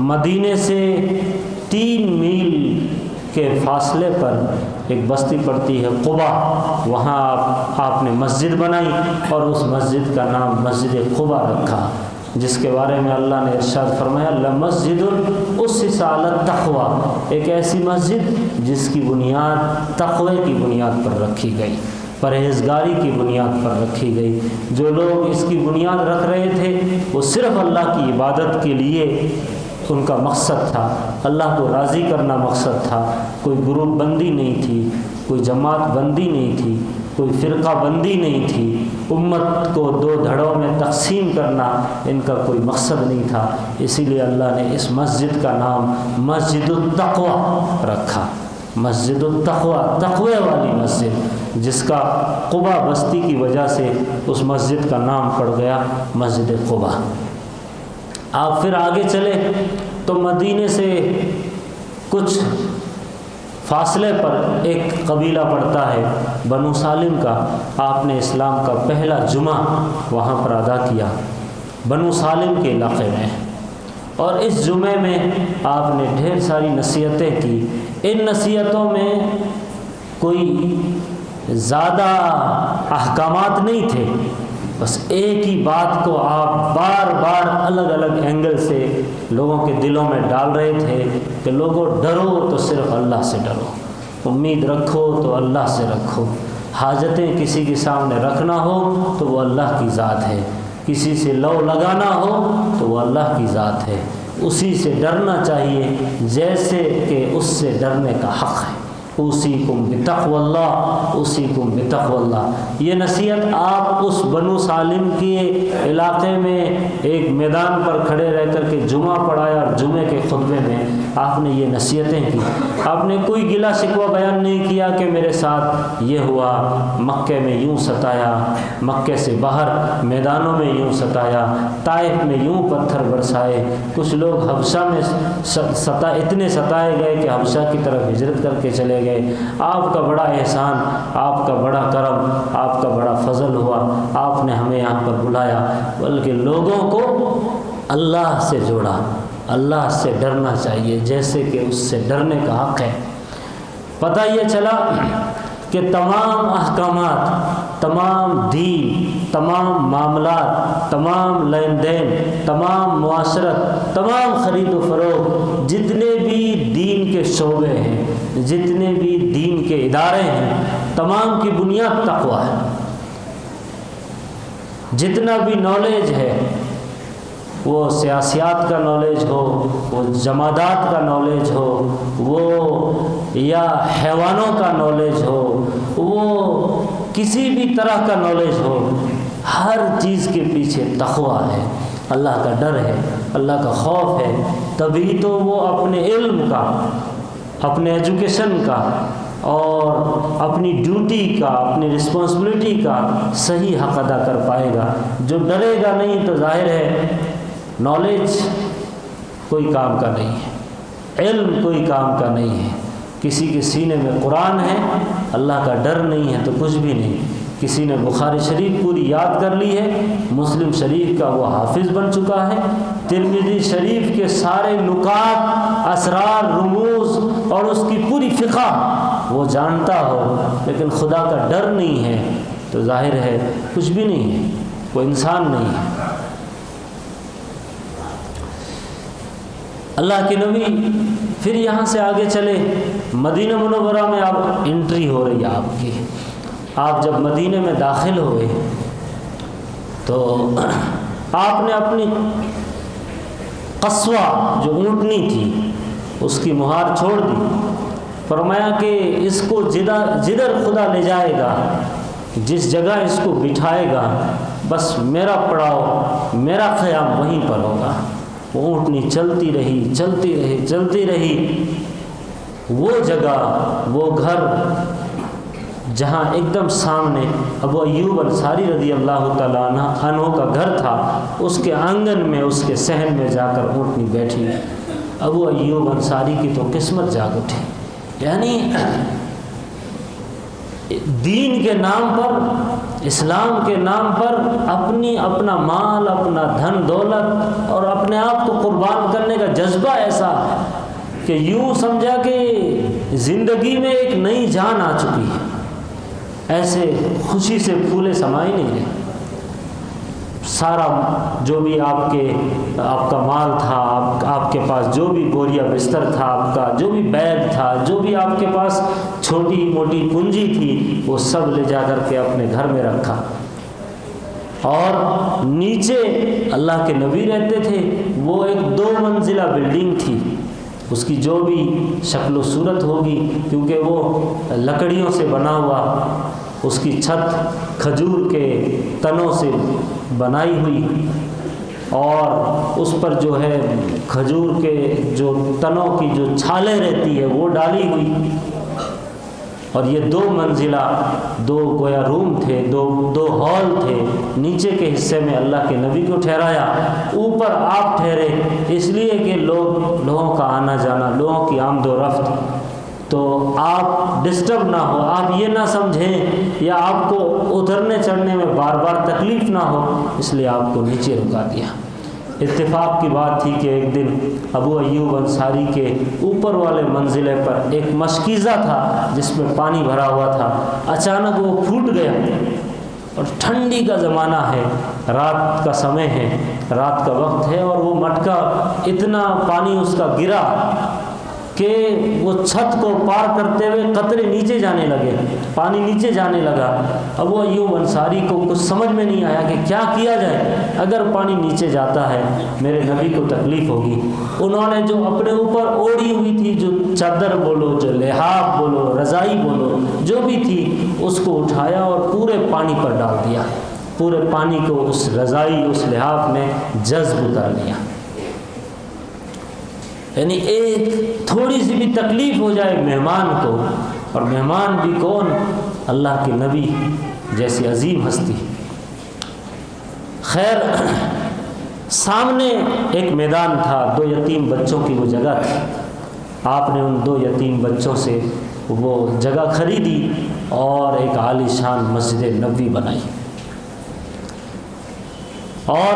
مدینے سے 3 میل کے فاصلے پر ایک بستی پڑتی ہے قبا، وہاں آپ نے مسجد بنائی اور اس مسجد کا نام مسجد قبا رکھا، جس کے بارے میں اللہ نے ارشاد فرمایا لمسجد اسس علی التقوی، ایک ایسی مسجد جس کی بنیاد تقوی کی بنیاد پر رکھی گئی، پرہیزگاری کی بنیاد پر رکھی گئی۔ جو لوگ اس کی بنیاد رکھ رہے تھے وہ صرف اللہ کی عبادت کے لیے ان کا مقصد تھا، اللہ کو راضی کرنا مقصد تھا، کوئی گروپ بندی نہیں تھی، کوئی جماعت بندی نہیں تھی، کوئی فرقہ بندی نہیں تھی، امت کو 2 دھڑوں میں تقسیم کرنا ان کا کوئی مقصد نہیں تھا۔ اسی لیے اللہ نے اس مسجد کا نام مسجد التقوی رکھا، مسجد التقوی، تقوی والی مسجد، جس کا قبا بستی کی وجہ سے اس مسجد کا نام پڑ گیا مسجد قبا۔ آپ پھر آگے چلے تو مدینے سے کچھ فاصلے پر ایک قبیلہ پڑتا ہے بنو سالم کا، آپ نے اسلام کا پہلا جمعہ وہاں پر ادا کیا بنو سالم کے علاقے میں، اور اس جمعے میں آپ نے ڈھیر ساری نصیحتیں کی۔ ان نصیحتوں میں کوئی زیادہ احکامات نہیں تھے، بس ایک ہی بات کو آپ بار بار الگ الگ اینگل سے لوگوں کے دلوں میں ڈال رہے تھے کہ لوگوں ڈرو تو صرف اللہ سے ڈرو، امید رکھو تو اللہ سے رکھو، حاجتیں کسی کے سامنے رکھنا ہو تو وہ اللہ کی ذات ہے، کسی سے لو لگانا ہو تو وہ اللہ کی ذات ہے، اسی سے ڈرنا چاہیے جیسے کہ اس سے ڈرنے کا حق ہے۔ اوصیکم بتقوی اللہ، اوصیکم بتقوی اللہ۔ یہ نصیحت آپ اس بنو سالم کے علاقے میں ایک میدان پر کھڑے رہ کر کے جمعہ پڑھایا، اور جمعے کے خطبے میں آپ نے یہ نصیحتیں کی۔ آپ نے کوئی گلہ شکوہ بیان نہیں کیا کہ میرے ساتھ یہ ہوا، مکے میں یوں ستایا، مکے سے باہر میدانوں میں یوں ستایا، طائف میں یوں پتھر برسائے، کچھ لوگ حبشہ میں اتنے ستائے گئے کہ حبشہ کی طرف ہجرت کر کے چلے گئے۔ آپ کا بڑا احسان، آپ کا بڑا کرم، آپ کا بڑا فضل ہوا، آپ نے ہمیں یہاں پر بلایا، بلکہ لوگوں کو اللہ سے جوڑا۔ اللہ سے ڈرنا چاہیے جیسے کہ اس سے ڈرنے کا حق ہے۔ پتہ یہ چلا کہ تمام احکامات، تمام دین، تمام معاملات، تمام لین دین، تمام معاشرت، تمام خرید و فروخت، جتنے بھی دین کے شعبے ہیں، جتنے بھی دین کے ادارے ہیں، تمام کی بنیاد تقویٰ ہے۔ جتنا بھی نالج ہے، وہ سیاسیات کا نالج ہو، وہ جمادات کا نالج ہو، وہ یا حیوانوں کا نالج ہو، وہ کسی بھی طرح کا نالج ہو، ہر چیز کے پیچھے تقویٰ ہے، اللہ کا ڈر ہے، اللہ کا خوف ہے، تبھی تو وہ اپنے علم کا، اپنے ایجوکیشن کا اور اپنی ڈیوٹی کا، اپنی رسپانسبلٹی کا صحیح حق ادا کر پائے گا۔ جو ڈرے گا نہیں تو ظاہر ہے نالج کوئی کام کا نہیں ہے، علم کوئی کام کا نہیں ہے۔ کسی کے سینے میں قرآن ہے، اللہ کا ڈر نہیں ہے تو کچھ بھی نہیں۔ کسی نے بخاری شریف پوری یاد کر لی ہے، مسلم شریف کا وہ حافظ بن چکا ہے، ترمذی شریف کے سارے نکات، اسرار، رموز اور اس کی پوری فقہ وہ جانتا ہو، لیکن خدا کا ڈر نہیں ہے تو ظاہر ہے کچھ بھی نہیں ہے، وہ انسان نہیں ہے۔ اللہ کے نبی پھر یہاں سے آگے چلے، مدینہ منورہ میں اب انٹری ہو رہی ہے آپ کی۔ آپ جب مدینے میں داخل ہوئے تو آپ نے اپنی قصوہ جو اونٹنی تھی اس کی مہار چھوڑ دی، فرمایا کہ اس کو جدھر خدا لے جائے گا، جس جگہ اس کو بٹھائے گا، بس میرا پڑاؤ، میرا قیام وہیں پر ہوگا۔ وہ اونٹنی چلتی رہی، چلتی رہی، چلتی رہی، وہ جگہ، وہ گھر جہاں ایک دم سامنے ابو ایوب انصاری رضی اللہ تعالیٰ عنہ کا گھر تھا، اس کے آنگن میں، اس کے صحن میں جا کر اونٹنی بیٹھی۔ ابو ایوب انصاری کی تو قسمت جاگ اٹھی، یعنی دین کے نام پر، اسلام کے نام پر اپنا مال، اپنا دھن دولت اور اپنے آپ کو قربان کرنے کا جذبہ ایسا کہ یوں سمجھا کہ زندگی میں ایک نئی جان آ چکی ہے، ایسے خوشی سے پھولے سمائے نہیں رہے۔ سارا جو بھی آپ کا مال تھا، آپ کے پاس جو بھی بوریا بستر تھا، آپ کا جو بھی بیگ تھا، جو بھی آپ کے پاس چھوٹی موٹی پونجی تھی، وہ سب لے جا کر کے اپنے گھر میں رکھا۔ اور نیچے اللہ کے نبی رہتے تھے، وہ ایک 2 منزلہ بلڈنگ تھی، اس کی جو بھی شکل و صورت ہوگی، کیونکہ وہ لکڑیوں سے بنا ہوا، اس کی چھت کھجور کے تنوں سے بنائی ہوئی، اور اس پر جو ہے کھجور کے جو تنوں کی جو چھالیں رہتی ہے وہ ڈالی ہوئی، اور یہ 2 منزلہ 2 گویا روم تھے، دو ہال تھے۔ نیچے کے حصے میں اللہ کے نبی کو ٹھہرایا، اوپر آپ ٹھہرے، اس لیے کہ لوگوں کا آنا جانا، لوگوں کی آمد و رفت، تو آپ ڈسٹرب نہ ہو، آپ یہ نہ سمجھیں یا آپ کو اترنے چڑھنے میں بار بار تکلیف نہ ہو، اس لیے آپ کو نیچے رکا دیا۔ اتفاق کی بات تھی کہ ایک دن ابو ایوب انصاری کے اوپر والے منزلے پر ایک مشکیزہ تھا جس میں پانی بھرا ہوا تھا، اچانک وہ پھوٹ گیا، اور ٹھنڈی کا زمانہ ہے، رات کا سمے ہے، رات کا وقت ہے، اور وہ مٹکا اتنا پانی اس کا گرا کہ وہ چھت کو پار کرتے ہوئے قطرے نیچے جانے لگے، پانی نیچے جانے لگا۔ اب وہ ایوب انصاری کو کچھ سمجھ میں نہیں آیا کہ کیا کیا جائے، اگر پانی نیچے جاتا ہے میرے نبی کو تکلیف ہوگی۔ انہوں نے جو اپنے اوپر اوڑھی ہوئی تھی، جو چادر بولو، جو لحاف بولو، رضائی بولو، جو بھی تھی، اس کو اٹھایا اور پورے پانی پر ڈال دیا، پورے پانی کو اس رضائی، اس لحاف نے جذب کر لیا۔ یعنی ایک تھوڑی سی بھی تکلیف ہو جائے مہمان کو، اور مہمان بھی کون؟ اللہ کے نبی جیسی عظیم ہستی۔ خیر، سامنے ایک میدان تھا، 2 یتیم بچوں کی وہ جگہ تھی، آپ نے ان 2 یتیم بچوں سے وہ جگہ خریدی اور ایک عالی شان مسجد نبوی بنائی، اور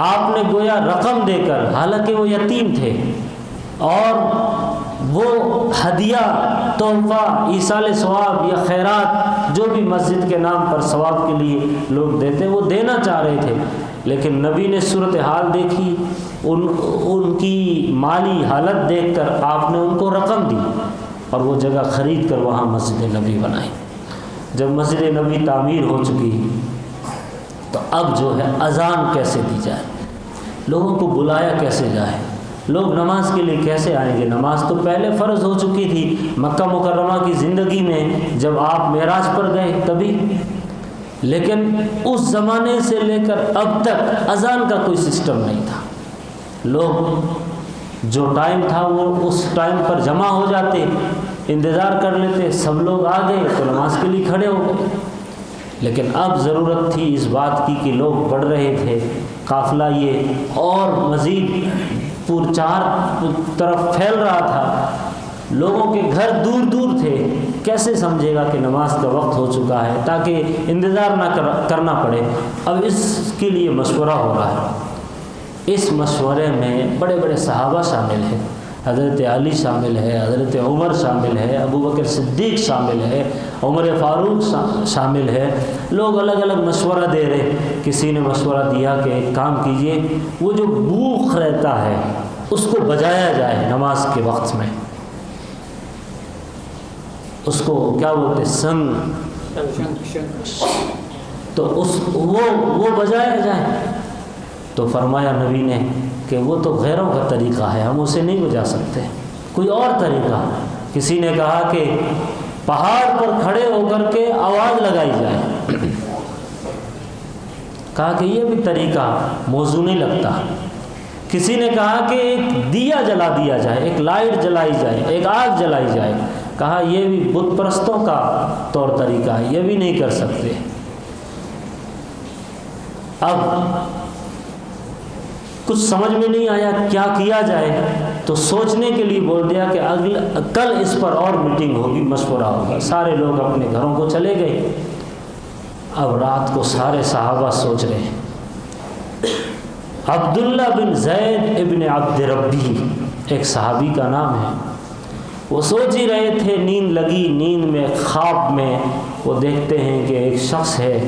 آپ نے گویا رقم دے کر، حالانکہ وہ یتیم تھے، اور وہ ہدیہ، تحفہ، ایصال ثواب یا خیرات جو بھی مسجد کے نام پر ثواب کے لیے لوگ دیتے، وہ دینا چاہ رہے تھے، لیکن نبی نے صورتحال دیکھی، ان کی مالی حالت دیکھ کر آپ نے ان کو رقم دی اور وہ جگہ خرید کر وہاں مسجد نبی بنائی۔ جب مسجد نبی تعمیر ہو چکی تو اب جو ہے اذان کیسے دی جائے، لوگوں کو بلایا کیسے جائے، لوگ نماز کے لیے کیسے آئیں گے؟ نماز تو پہلے فرض ہو چکی تھی مکہ مکرمہ کی زندگی میں، جب آپ معراج پر گئے تبھی، لیکن اس زمانے سے لے کر اب تک اذان کا کوئی سسٹم نہیں تھا۔ لوگ جو ٹائم تھا وہ اس ٹائم پر جمع ہو جاتے، انتظار کر لیتے، سب لوگ آ گئے تو نماز کے لیے کھڑے ہو گئے۔ لیکن اب ضرورت تھی اس بات کی کہ لوگ بڑھ رہے تھے، قافلہ یہ اور مزید چار طرف پھیل رہا تھا، لوگوں کے گھر دور دور تھے، کیسے سمجھے گا کہ نماز کا وقت ہو چکا ہے، تاکہ انتظار نہ کرنا پڑے۔ اب اس کے لیے مشورہ ہو رہا ہے، اس مشورے میں بڑے بڑے صحابہ شامل ہیں، حضرت علی شامل ہے، حضرت عمر شامل ہے، ابو بکر صدیق شامل ہے، عمر فاروق شامل ہے، لوگ الگ الگ مشورہ دے رہے۔ کسی نے مشورہ دیا کہ ایک کام کیجئے، وہ جو بوق رہتا ہے اس کو بجایا جائے نماز کے وقت میں، اس کو کیا بولتے ہیں، سنگ، تو وہ بجایا جائے۔ تو فرمایا نبی نے کہ وہ تو غیروں کا طریقہ ہے، ہم اسے نہیں بجا سکتے، کوئی اور طریقہ۔ کسی نے کہا کہ پہاڑ پر کھڑے ہو کر کے آواز لگائی جائے، کہا کہ یہ بھی طریقہ موزوں نہیں لگتا۔ کسی نے کہا کہ ایک دیا جلا دیا جائے، ایک لائٹ جلائی جائے، ایک آگ جلائی جائے، کہا یہ بھی بت پرستوں کا طور طریقہ ہے، یہ بھی نہیں کر سکتے۔ اب کچھ سمجھ میں نہیں آیا کیا کیا جائے، تو سوچنے کے لیے بول دیا کہ کل اس پر اور میٹنگ ہوگی، مشورہ ہوگا۔ سارے لوگ اپنے گھروں کو چلے گئے۔ اب رات کو سارے صحابہ سوچ رہے ہیں۔ عبداللہ بن زید ابن عبد ربی ایک صحابی کا نام ہے، وہ سوچ ہی رہے تھے، نیند لگی، نیند میں خواب میں وہ دیکھتے ہیں کہ ایک شخص ہے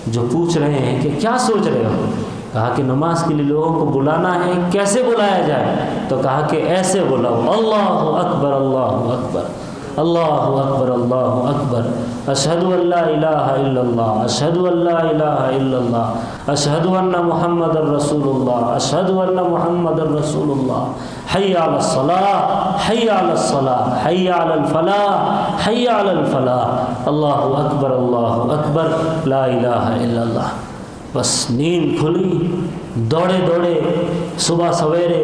جو پوچھ رہے ہیں کہ کیا سوچ رہے ہو؟ کہا کہ نماز کے لیے لوگوں کو بلانا ہے، کیسے بلایا جائے؟ تو کہا کہ ایسے بلاؤ، اللہ اکبر اللہ اکبر اللہ اکبر اللہ اکبر، اشہد ان لا الہ الا اللہ، اشہد ان لا الہ الا اللہ، اشہد ان محمد رسول اللہ، اشہد ان محمد رسول اللہ، حی علی الصلاۃ حی علی الصلاۃ حی علی الفلاح حی علی الفلاح، اللہ اکبر لا الہ الا اللہ۔ بس نیند کھلی، دوڑے دوڑے صبح سویرے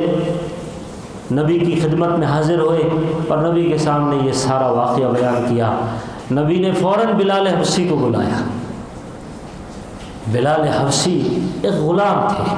نبی کی خدمت میں حاضر ہوئے اور نبی کے سامنے یہ سارا واقعہ بیان کیا۔ نبی نے فوراً بلال حبشی کو بلایا۔ بلال حبشی ایک غلام تھے،